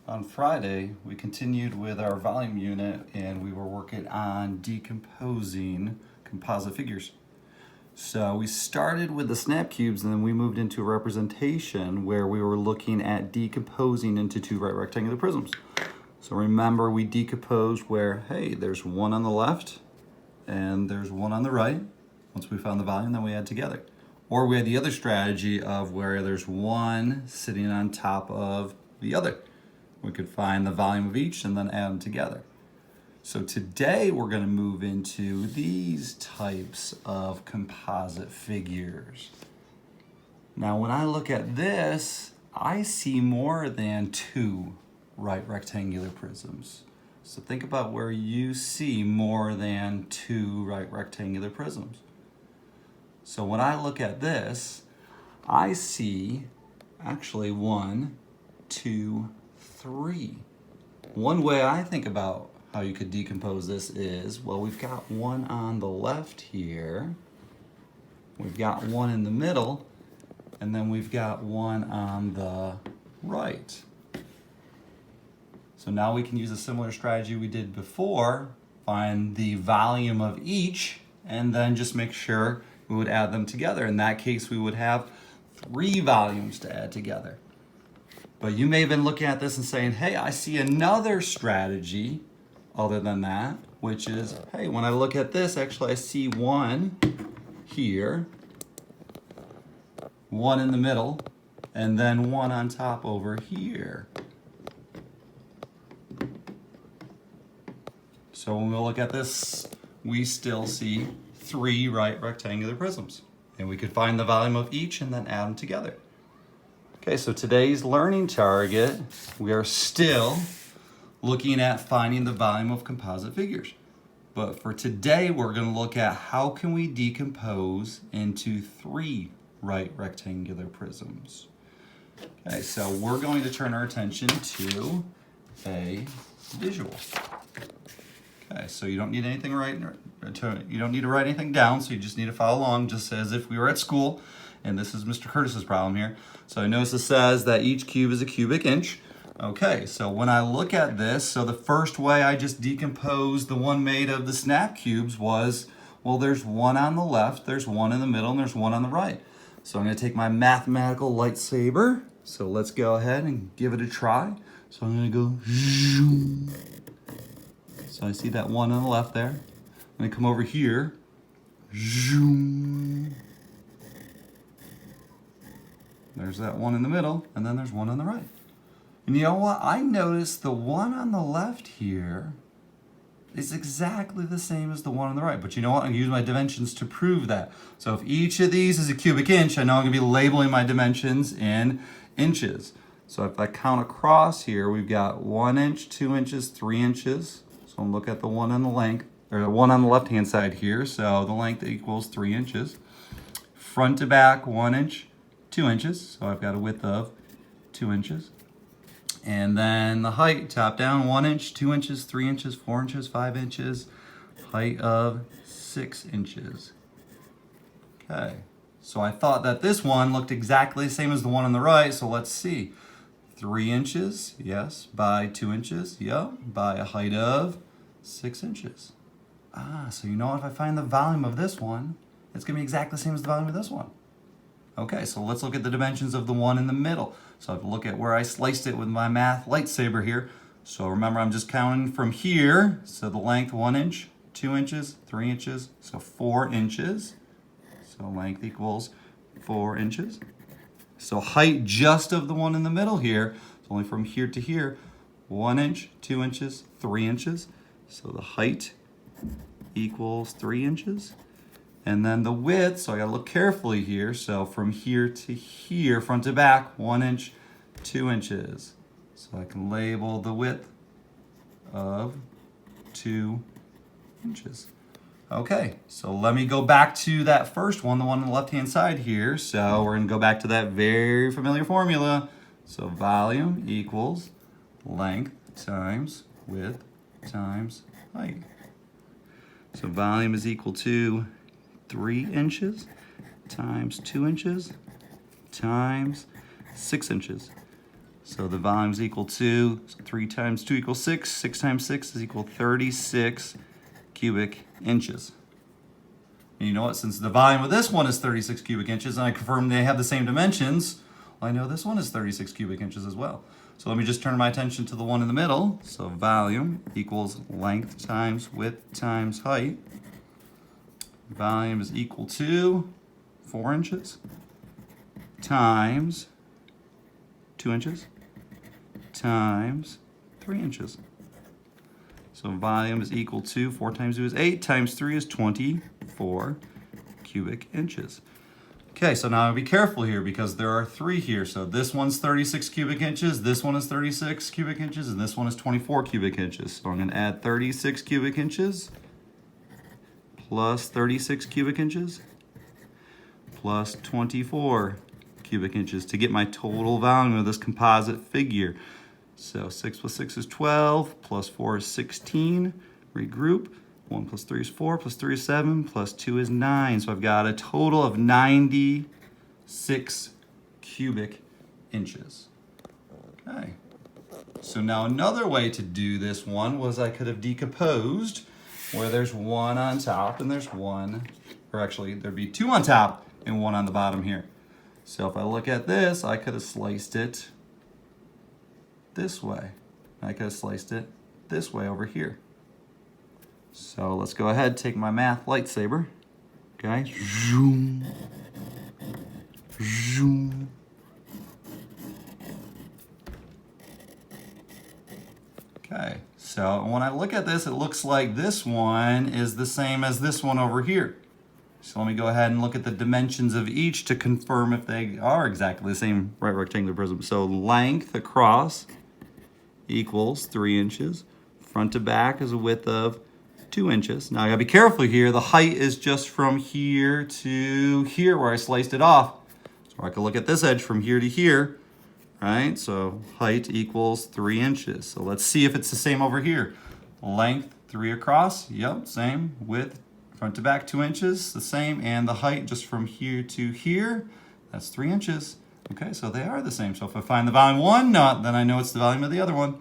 On Friday, we continued with our volume unit and we were working on decomposing composite figures. So we started with the snap cubes and then we moved into a representation where we were looking at decomposing into two right rectangular prisms. So remember, we decomposed where, hey, there's one on the left and there's one on the right. Once we found the volume, then we add together. Or we had the other strategy of where there's one sitting on top of the other. We could find the volume of each and then add them together. So today we're going to move into these types of composite figures. Now when I look at this, I see more than two right rectangular prisms. So think about where you see more than two right rectangular prisms. So when I look at this, I see actually 1, 2, 3. One way I think about how you could decompose this is, well, we've got one on the left here, we've got one in the middle, and then we've got one on the right. So now we can use a similar strategy we did before, find the volume of each, and then just make sure we would add them together. In that case, we would have 3 volumes to add together. But you may have been looking at this and saying, hey, I see another strategy other than that, which is, hey, when I look at this, actually I see one here, one in the middle, and then one on top over here. So when we look at this, we still see 3 right rectangular prisms. And we could find the volume of each and then add them together. Okay, so today's learning target, we are still looking at finding the volume of composite figures. But for today, we're going to look at how can we decompose into 3 right rectangular prisms. Okay, so we're going to turn our attention to a visual. Okay, so you don't need anything you don't need to write anything down, so you just need to follow along just as if we were at school. And this is Mr. Curtis's problem here. So I notice it says that each cube is a cubic inch. Okay, so when I look at this, so the first way I just decomposed the one made of the snap cubes was, well, there's one on the left, there's one in the middle, and there's one on the right. So I'm going to take my mathematical lightsaber. So let's go ahead and give it a try. So I'm going to go zoom. So I see that one on the left there. I'm going to come over here. Zoom. There's that one in the middle, and then there's one on the right. And you know what? I noticed the one on the left here is exactly the same as the one on the right. But you know what? I'm going to use my dimensions to prove that. So if each of these is a cubic inch, I know I'm going to be labeling my dimensions in inches. So if I count across here, we've got 1 inch, 2 inches, 3 inches. So I'm looking at the one on the length, or the one on the left-hand side here. So the length equals 3 inches. Front to back, 1 inch. 2 inches, so I've got a width of 2 inches. And then the height, top down, 1 inch, 2 inches, 3 inches, 4 inches, 5 inches, height of 6 inches. Okay, so I thought that this one looked exactly the same as the one on the right, so let's see. 3 inches, yes, by 2 inches, yep, by a height of 6 inches. So you know if I find the volume of this one, it's gonna be exactly the same as the volume of this one. Okay, so let's look at the dimensions of the one in the middle. So I have to look at where I sliced it with my math lightsaber here. So remember, I'm just counting from here. So the length, 1 inch, 2 inches, 3 inches, so 4 inches. So length equals 4 inches. So height just of the one in the middle here, it's only from here to here, 1 inch, 2 inches, 3 inches. So the height equals 3 inches. And then the width, so I gotta look carefully here. So from here to here, front to back, 1 inch, 2 inches. So I can label the width of 2 inches. Okay, so let me go back to that first one, the one on the left-hand side here. So we're gonna go back to that very familiar formula. So volume equals length times width times height. So volume is equal to 3 inches times 2 inches times 6 inches. So the volume is equal to, so 3 times 2 equals 6. 6 times 6 is equal to 36 cubic inches. And you know what? Since the volume of this one is 36 cubic inches, and I confirmed they have the same dimensions, well, I know this one is 36 cubic inches as well. So let me just turn my attention to the one in the middle. So volume equals length times width times height. Volume is equal to 4 inches times 2 inches times 3 inches. So volume is equal to 4 times 2 is 8 times 3 is 24 cubic inches. Okay, so now be careful here because there are 3 here. So this one's 36 cubic inches, this one is 36 cubic inches, and this one is 24 cubic inches. So I'm going to add 36 cubic inches plus 36 cubic inches plus 24 cubic inches to get my total volume of this composite figure. So 6 plus 6 is 12, plus 4 is 16, regroup. 1 plus 3 is 4, plus 3 is 7, plus 2 is 9. So I've got a total of 96 cubic inches. Okay. So now another way to do this one was I could have decomposed where there's 1 on top and there's 1, or actually there'd be 2 on top and 1 on the bottom here. So if I look at this, I could have sliced it this way. I could have sliced it this way over here. So let's go ahead, take my math lightsaber. Okay. Zoom. Zoom. Okay. So when I look at this, it looks like this one is the same as this one over here. So let me go ahead and look at the dimensions of each to confirm if they are exactly the same right rectangular prism. So length across equals 3 inches. Front to back is a width of 2 inches. Now I gotta be careful here. The height is just from here to here where I sliced it off. So I can look at this edge from here to here, right? So height equals 3 inches. So let's see if it's the same over here. Length 3 across, yep, same. Width front to back 2 inches, the same. And the height just from here to here, that's 3 inches. Okay, so they are the same. So if I find the volume one, then I know it's the volume of the other one.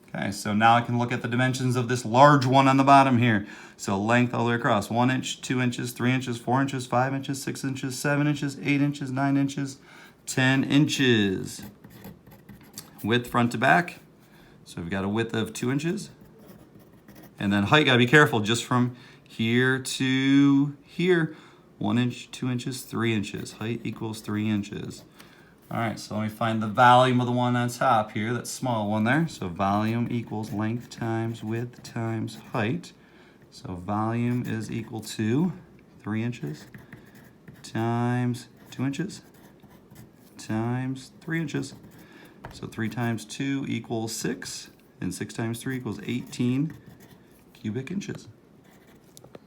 Okay, so now I can look at the dimensions of this large one on the bottom here. So length all the way across, 1 inch, 2 inches, 3 inches, 4 inches, 5 inches, 6 inches, 7 inches, 8 inches, 9 inches, 10 inches. Width front to back, so we've got a width of 2 inches. And then height, gotta be careful, just from here to here, 1 inch, 2 inches, 3 inches. Height equals 3 inches. All right, so let me find the volume of the one on top here, that small one there. So volume equals length times width times height. So volume is equal to 3 inches times 2 inches times 3 inches. So 3 times 2 equals 6, and 6 times 3 equals 18 cubic inches.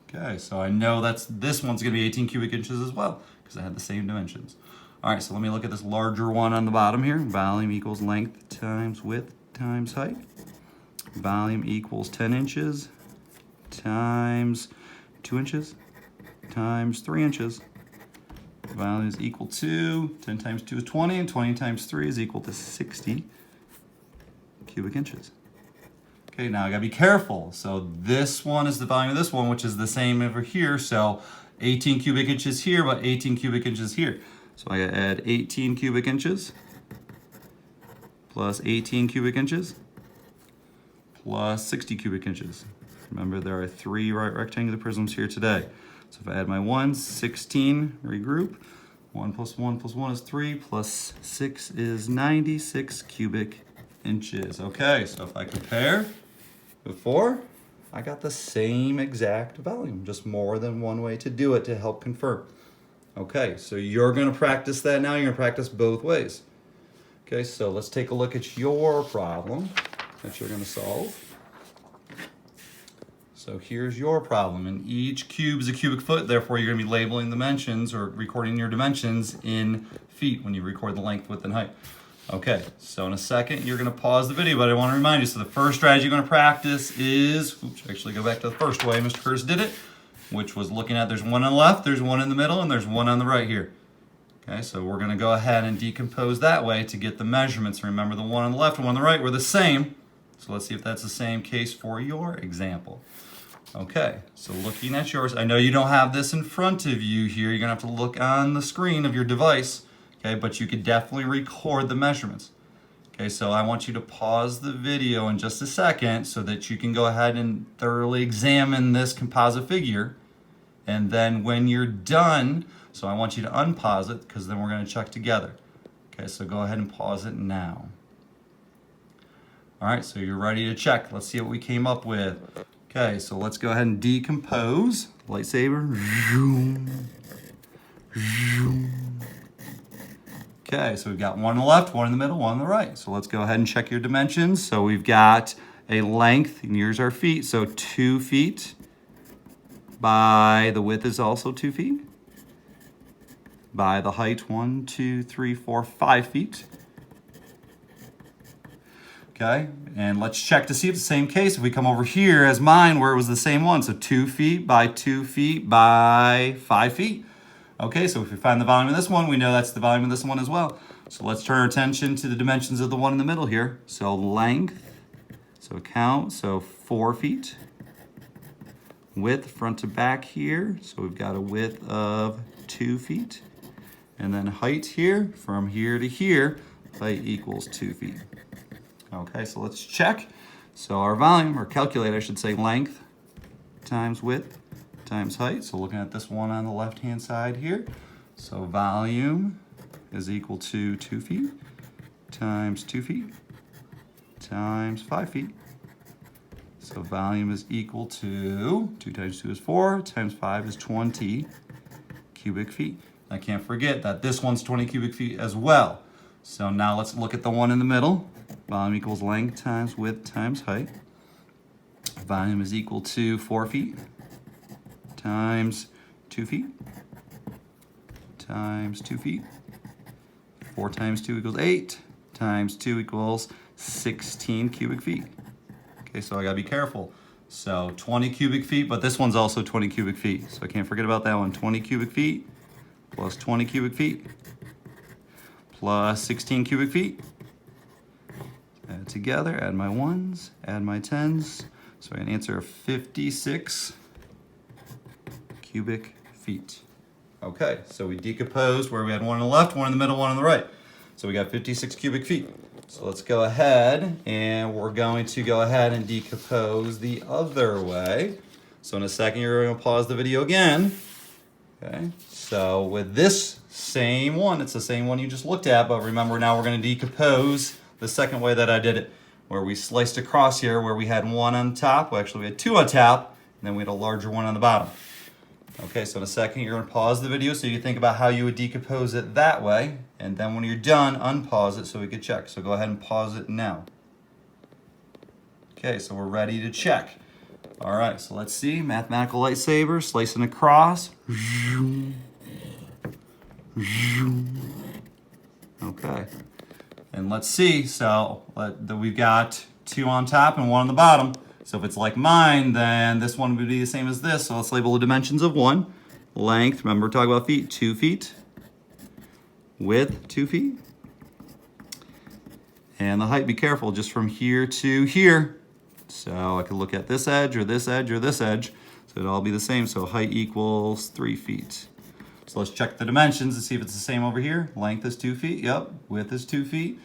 Okay, so I know this one's gonna be 18 cubic inches as well, because I had the same dimensions. All right, so let me look at this larger one on the bottom here. Volume equals length times width times height. Volume equals 10 inches times 2 inches times 3 inches. Volume is equal to 10 times 2 is 20, and 20 times 3 is equal to 60 cubic inches. Okay, now I gotta be careful. So this one is the volume of this one, which is the same over here. So 18 cubic inches here, but 18 cubic inches here. So I gotta add 18 cubic inches plus 18 cubic inches plus 60 cubic inches. Remember, there are 3 right rectangular prisms here today. So if I add my 1s, 16, regroup. 1 plus 1 plus 1 is 3, plus 6 is 96 cubic inches. Okay, so if I compare before, I got the same exact volume, just more than one way to do it to help confirm. Okay, so you're gonna practice that now. You're gonna practice both ways. Okay, so let's take a look at your problem that you're gonna solve. So here's your problem, and each cube is a cubic foot, therefore you're gonna be labeling dimensions or recording your dimensions in feet when you record the length, width, and height. Okay, so in a second you're gonna pause the video, but I wanna remind you, so the first strategy you're gonna practice is, actually go back to the first way Mr. Curtis did it, which was looking at, there's one on the left, there's one in the middle, and there's one on the right here. Okay, so we're going to go ahead and decompose that way to get the measurements. Remember, the one on the left and one on the right were the same. So let's see if that's the same case for your example. Okay, so looking at yours, I know you don't have this in front of you here. You're going to have to look on the screen of your device, okay, but you could definitely record the measurements. Okay, so I want you to pause the video in just a second so that you can go ahead and thoroughly examine this composite figure. And then when you're done, so I want you to unpause it because then we're going to check together. Okay, so go ahead and pause it now. All right, so you're ready to check. Let's see what we came up with. Okay, so let's go ahead and decompose. Lightsaber. Okay, so we've got one on the left, one in the middle, one on the right. So let's go ahead and check your dimensions. So we've got a length, and here's our feet, so 2 feet by the width is also 2 feet. By the height, 1, 2, 3, 4, 5 feet. Okay, and let's check to see if it's the same case. If we come over here as mine where it was the same one, so 2 feet by 2 feet by 5 feet. Okay, so if we find the volume of this one, we know that's the volume of this one as well. So let's turn our attention to the dimensions of the one in the middle here. So length, so count, so 4 feet. Width, front to back here, so we've got a width of 2 feet. And then height here, from here to here, height equals 2 feet. Okay, so let's check. So our volume, or calculate, I should say, length times width times height. So looking at this one on the left-hand side here. So volume is equal to 2 feet times 2 feet times 5 feet. So volume is equal to 2 times 2 is 4 times 5 is 20 cubic feet. I can't forget that this one's 20 cubic feet as well. So now let's look at the one in the middle. Volume equals length times width times height. Volume is equal to 4 feet times 2 feet times 2 feet. 4 times 2 equals 8 times 2 equals 16 cubic feet. Okay, so I gotta be careful. So 20 cubic feet, but this one's also 20 cubic feet. So I can't forget about that one. 20 cubic feet plus 20 cubic feet plus 16 cubic feet. Add it together, add my ones, add my tens. So I get an answer of 56 cubic feet. Okay, so we decomposed where we had one on the left, one in the middle, one on the right. So we got 56 cubic feet. So let's go ahead and we're going to go ahead and decompose the other way. So in a second, you're going to pause the video again. Okay, so with this same one, it's the same one you just looked at, but remember now we're going to decompose the second way that I did it, where we sliced across here where we had one on top. Well, actually we had 2 on top, and then we had a larger one on the bottom. Okay, so in a second you're going to pause the video so you think about how you would decompose it that way, and then when you're done, unpause it so we could check. So go ahead and pause it now. Okay, so we're ready to check. All right, so let's see. Mathematical lightsaber, slicing across. Okay, and let's see. So we've got 2 on top and 1 on the bottom. So if it's like mine, then this one would be the same as this. So let's label the dimensions of 1. Length, remember we're talking about feet, 2 feet. Width, 2 feet. And the height, be careful, just from here to here. So I could look at this edge or this edge or this edge. So it'll all be the same. So height equals 3 feet. So let's check the dimensions and see if it's the same over here. Length is 2 feet, yep. Width is 2 feet.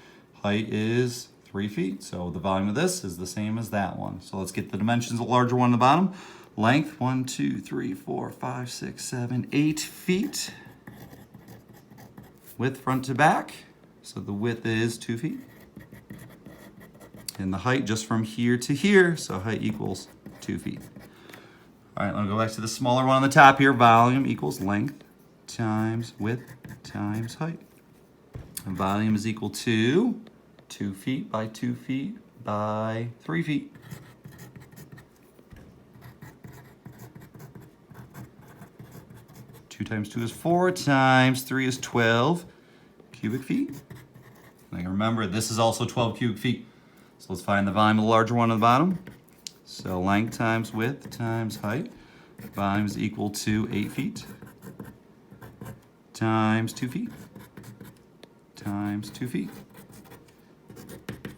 Height is 3 feet. So the volume of this is the same as that one. So let's get the dimensions, the larger one on the bottom. Length, 1, 2, 3, 4, 5, 6, 7, 8 feet. Width front to back. So the width is 2 feet. And the height just from here to here. So height equals 2 feet. All right, let me go back to the smaller one on the top here. Volume equals length times width times height. And volume is equal to 2 feet by 2 feet by 3 feet. Two times 2 is 4 times 3 is 12 cubic feet. Now remember, this is also 12 cubic feet. So let's find the volume of the larger one on the bottom. So length times width times height. Volume is equal to 8 feet times 2 feet. times 2 feet.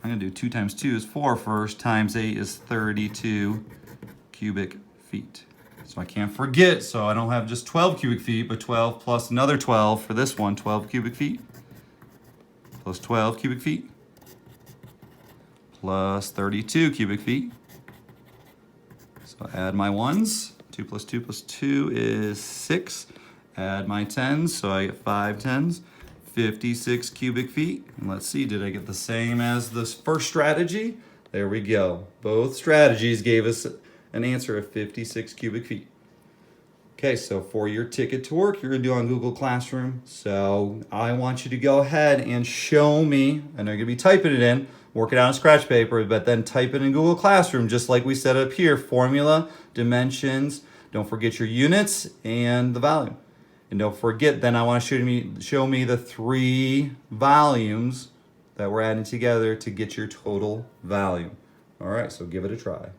I'm gonna do 2 times 2 is 4 first, times 8 is 32 cubic feet. So I can't forget, so I don't have just 12 cubic feet, but 12 plus another 12 for this one, 12 cubic feet, plus 12 cubic feet, plus 32 cubic feet. So add my ones, 2 plus 2 plus 2 is 6. Add my tens, so I get 5 tens, 56 cubic feet. And let's see, did I get the same as this first strategy? There we go. Both strategies gave us an answer of 56 cubic feet. Okay, so for your ticket to work, you're gonna do on Google Classroom. So I want you to go ahead and show me, and I'm gonna be typing it in, work it out on scratch paper, but then type it in Google Classroom, just like we set up here, formula, dimensions, don't forget your units and the volume. And don't forget, then I want to show me the 3 volumes that we're adding together to get your total volume. All right, so give it a try.